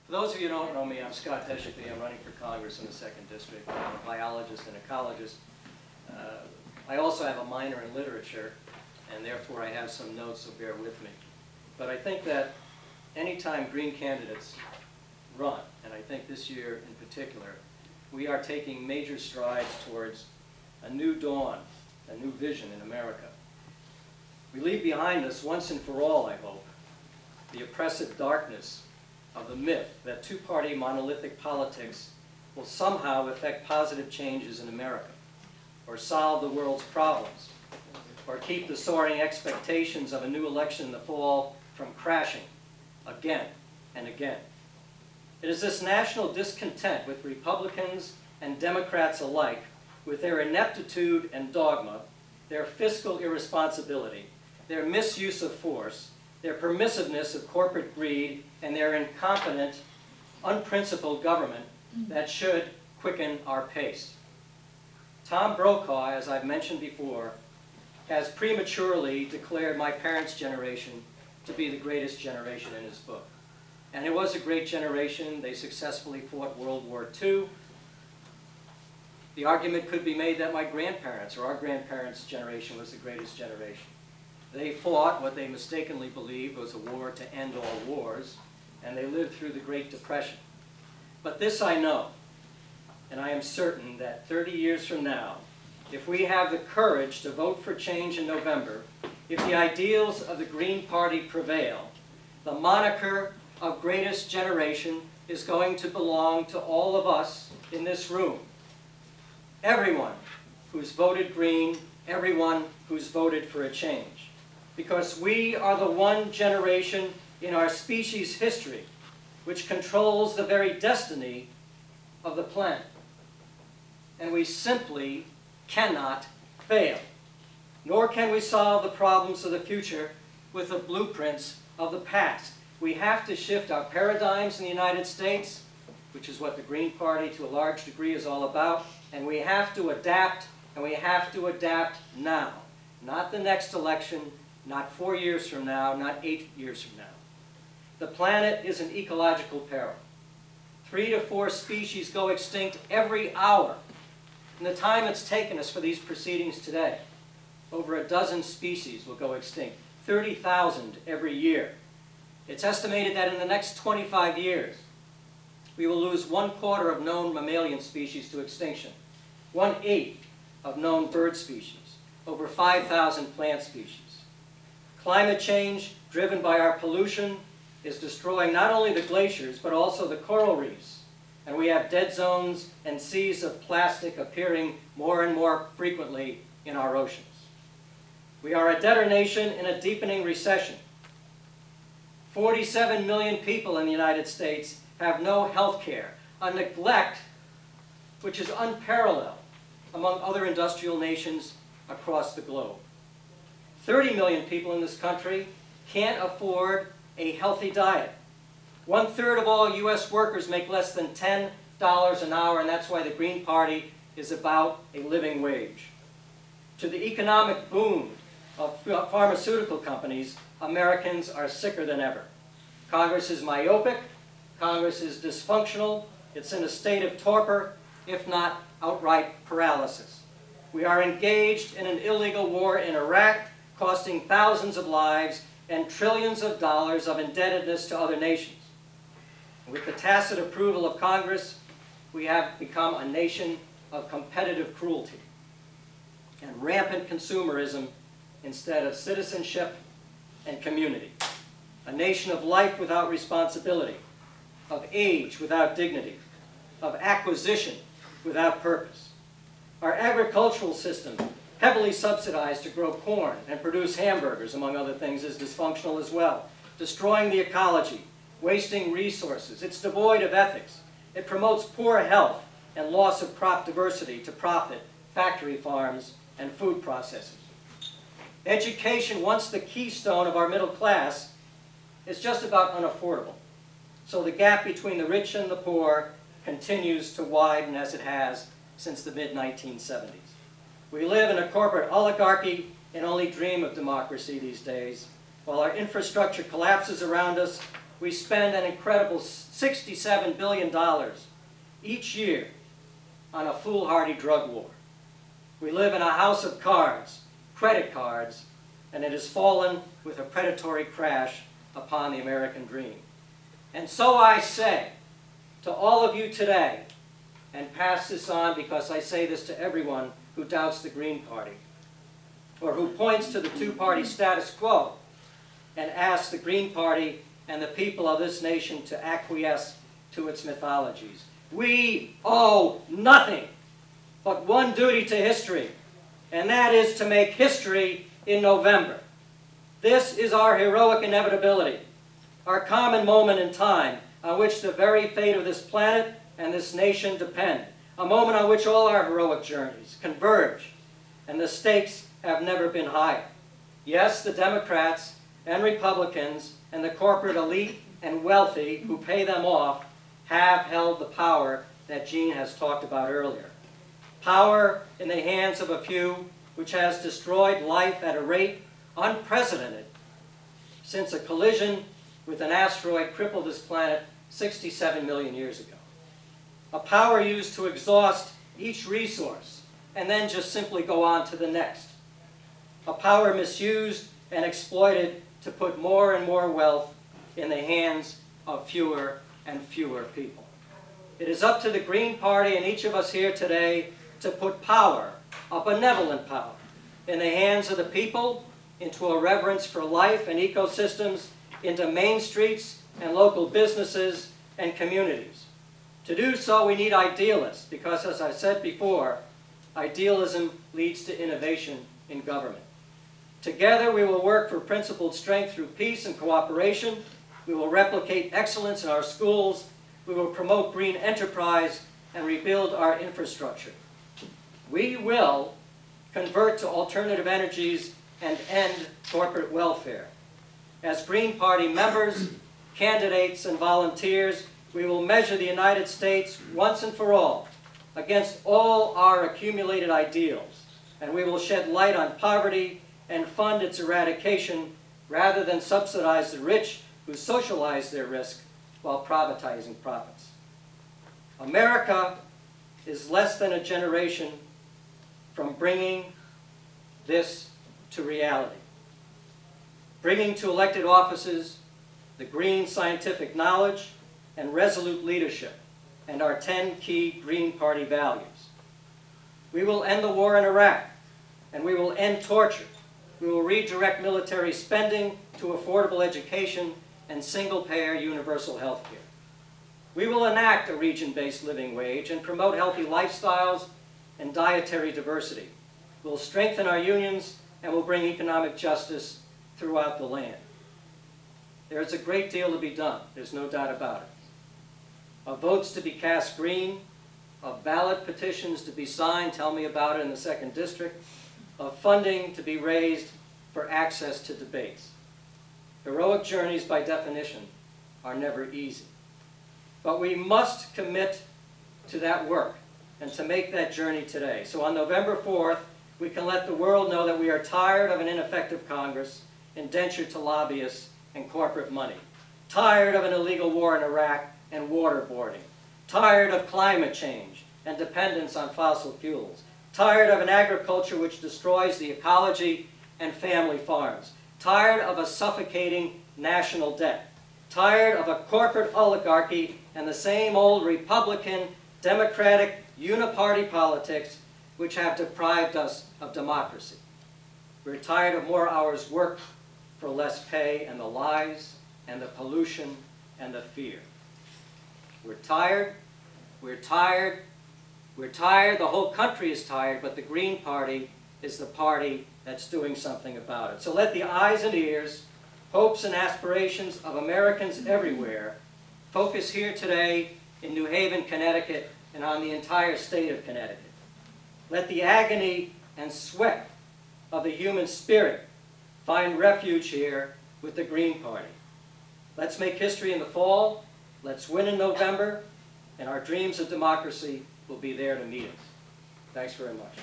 For those of you who don't know me, I'm Scott Deshefy. I'm running for Congress in the 2nd District. I'm a biologist and ecologist. I also have a minor in literature, and therefore I have some notes, so bear with me. But I think that anytime Green candidates run, and I think this year in particular, we are taking major strides towards a new dawn, a new vision in America. We leave behind us, once and for all, I hope, the oppressive darkness of the myth that two-party monolithic politics will somehow effect positive changes in America, or solve the world's problems, or keep the soaring expectations of a new election in the fall from crashing again and again. It is this national discontent with Republicans and Democrats alike, with their ineptitude and dogma, their fiscal irresponsibility, their misuse of force, their permissiveness of corporate greed, and their incompetent, unprincipled government that should quicken our pace. Tom Brokaw, as I've mentioned before, has prematurely declared my parents' generation to be the greatest generation in his book. And it was a great generation. They successfully fought World War II. The argument could be made that my grandparents, or our grandparents' generation, was the greatest generation. They fought what they mistakenly believed was a war to end all wars, and they lived through the Great Depression. But this I know, and I am certain that 30 years from now, if we have the courage to vote for change in November, if the ideals of the Green Party prevail, the moniker of greatest generation is going to belong to all of us in this room. Everyone who's voted Green, everyone who's voted for a change. Because we are the one generation in our species' history which controls the very destiny of the planet. And we simply cannot fail. Nor can we solve the problems of the future with the blueprints of the past. We have to shift our paradigms in the United States, which is what the Green Party to a large degree is all about, and we have to adapt, and we have to adapt now. Not the next election, not 4 years from now, not 8 years from now. The planet is in ecological peril. 3 to 4 species go extinct every hour. In the time it's taken us for these proceedings today, over a dozen species will go extinct, 30,000 every year. It's estimated that in the next 25 years, we will lose 1/4 of known mammalian species to extinction, 1/8 of known bird species, over 5,000 plant species. Climate change, driven by our pollution, is destroying not only the glaciers, but also the coral reefs. And we have dead zones and seas of plastic appearing more and more frequently in our oceans. We are a debtor nation in a deepening recession. 47 million people in the United States have no health care, a neglect which is unparalleled among other industrial nations across the globe. 30 million people in this country can't afford a healthy diet. 1/3 of all U.S. workers make less than $10 an hour, and that's why the Green Party is about a living wage. To the economic boom of pharmaceutical companies, Americans are sicker than ever. Congress is myopic, Congress is dysfunctional, it's in a state of torpor, if not outright paralysis. We are engaged in an illegal war in Iraq, costing thousands of lives and trillions of dollars of indebtedness to other nations. With the tacit approval of Congress, we have become a nation of competitive cruelty and rampant consumerism instead of citizenship and community. A nation of life without responsibility, of age without dignity, of acquisition without purpose. Our agricultural system, heavily subsidized to grow corn and produce hamburgers, among other things, is dysfunctional as well, destroying the ecology, wasting resources. It's devoid of ethics. It promotes poor health and loss of crop diversity to profit factory farms and food processors. Education, once the keystone of our middle class, is just about unaffordable. So the gap between the rich and the poor continues to widen as it has since the mid-1970s. We live in a corporate oligarchy and only dream of democracy these days. While our infrastructure collapses around us, we spend an incredible $67 billion each year on a foolhardy drug war. We live in a house of cards, credit cards, and it has fallen with a predatory crash upon the American dream. And so I say to all of you today, and pass this on because I say this to everyone who doubts the Green Party, or who points to the two-party status quo and asks the Green Party and the people of this nation to acquiesce to its mythologies. We owe nothing but one duty to history, and that is to make history in November. This is our heroic inevitability, our common moment in time on which the very fate of this planet and this nation depend, a moment on which all our heroic journeys converge, and the stakes have never been higher. Yes, the Democrats and Republicans and the corporate elite and wealthy who pay them off have held the power that Jean has talked about earlier. Power in the hands of a few, which has destroyed life at a rate unprecedented since a collision with an asteroid crippled this planet 67 million years ago. A power used to exhaust each resource and then just simply go on to the next. A power misused and exploited to put more and more wealth in the hands of fewer and fewer people. It is up to the Green Party and each of us here today to put power, a benevolent power, in the hands of the people, into a reverence for life and ecosystems, into main streets and local businesses and communities. To do so, we need idealists, because as I said before, idealism leads to innovation in government. Together, we will work for principled strength through peace and cooperation. We will replicate excellence in our schools. We will promote green enterprise and rebuild our infrastructure. We will convert to alternative energies and end corporate welfare. As Green Party members, candidates, and volunteers, we will measure the United States once and for all against all our accumulated ideals, and we will shed light on poverty and fund its eradication rather than subsidize the rich who socialize their risk while privatizing profits. America is less than a generation from bringing this to reality. Bringing to elected offices the green scientific knowledge and resolute leadership and our 10 key Green Party values. We will end the war in Iraq, and we will end torture. We will redirect military spending to affordable education and single-payer universal health care. We will enact a region-based living wage and promote healthy lifestyles and dietary diversity. We'll strengthen our unions and will bring economic justice throughout the land. There is a great deal to be done, there's no doubt about it. Of votes to be cast green, of ballot petitions to be signed, tell me about it in the 2nd District, of funding to be raised for access to debates. Heroic journeys, by definition, are never easy. But we must commit to that work and to make that journey today. So on November 4th, we can let the world know that we are tired of an ineffective Congress, indentured to lobbyists and corporate money, tired of an illegal war in Iraq and waterboarding, tired of climate change and dependence on fossil fuels, tired of an agriculture which destroys the ecology and family farms, tired of a suffocating national debt, tired of a corporate oligarchy and the same old Republican, Democratic, uniparty politics which have deprived us of democracy. We're tired of more hours worked for less pay and the lies and the pollution and the fear. We're tired, we're tired, we're tired, the whole country is tired, but the Green Party is the party that's doing something about it. So let the eyes and ears, hopes and aspirations of Americans everywhere focus here today in New Haven, Connecticut, and on the entire state of Connecticut. Let the agony and sweat of the human spirit find refuge here with the Green Party. Let's make history in the fall, let's win in November, and our dreams of democracy will be there to meet us. Thanks very much.